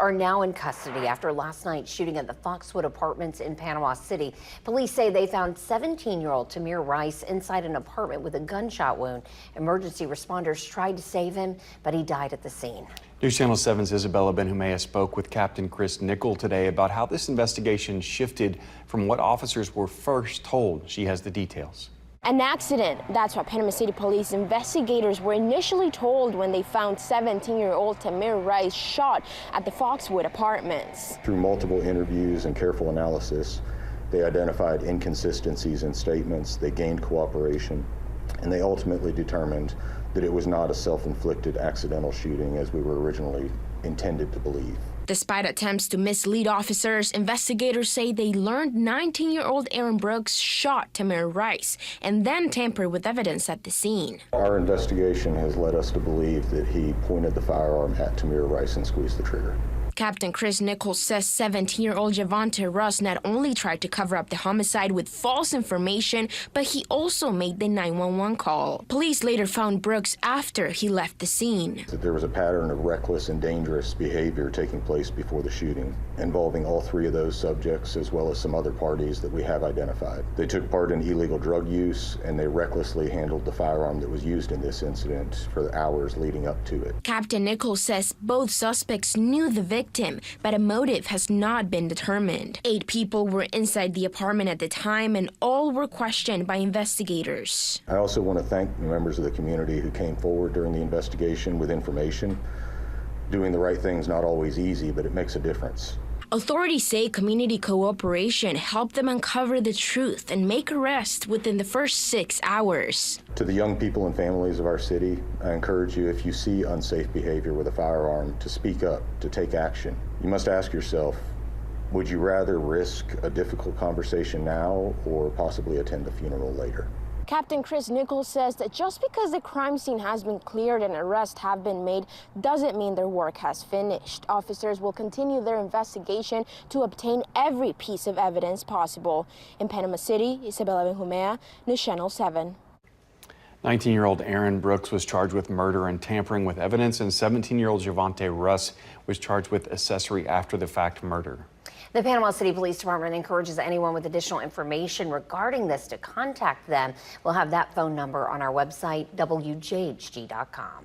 Are now in custody after last night's shooting at the Foxwood Apartments in Panama City. Police say they found 17-year-old Tamir Rice inside an apartment with a gunshot wound. Emergency responders tried to save him, but he died at the scene. News Channel 7's Isabella Benhumea spoke with Captain Chris Nickel today about how this investigation shifted from what officers were first told. She has the details. An accident. That's what Panama City police investigators were initially told when they found 17-year-old Tamir Rice shot at the Foxwood Apartments. Through multiple interviews and careful analysis, they identified inconsistencies in statements, they gained cooperation, and they ultimately determined that it was not a self-inflicted accidental shooting as we were originally intended to believe. Despite attempts to mislead officers, investigators say they learned 19-year-old Aaron Brooks shot Tamir Rice and then tampered with evidence at the scene. Our investigation has led us to believe that he pointed the firearm at Tamir Rice and squeezed the trigger. Captain Chris Nichols says 17-year-old Javante Russ not only tried to cover up the homicide with false information, but he also made the 911 call. Police later found Brooks after he left the scene. There was a pattern of reckless and dangerous behavior taking place before the shooting, involving all three of those subjects as well as some other parties that we have identified. They took part in illegal drug use and they recklessly handled the firearm that was used in this incident for the hours leading up to it. Captain Nichols says both suspects knew the victim, but a motive has not been determined. 8 people were inside the apartment at the time and all were questioned by investigators. I also want to thank the members of the community who came forward during the investigation with information. Doing the right thing is not always easy, but it makes a difference. Authorities say community cooperation helped them uncover the truth and make arrests within the first 6 hours. To the young people and families of our city, I encourage you, if you see unsafe behavior with a firearm, to speak up, to take action. You must ask yourself, would you rather risk a difficult conversation now or possibly attend a funeral later? Captain Chris Nichols says that just because the crime scene has been cleared and arrests have been made doesn't mean their work has finished. Officers will continue their investigation to obtain every piece of evidence possible. In Panama City, Isabella Benhumea, News Channel 7. 19-year-old Aaron Brooks was charged with murder and tampering with evidence, and 17-year-old Javante Russ was charged with accessory after-the-fact murder. The Panama City Police Department encourages anyone with additional information regarding this to contact them. We'll have that phone number on our website, WJHG.com.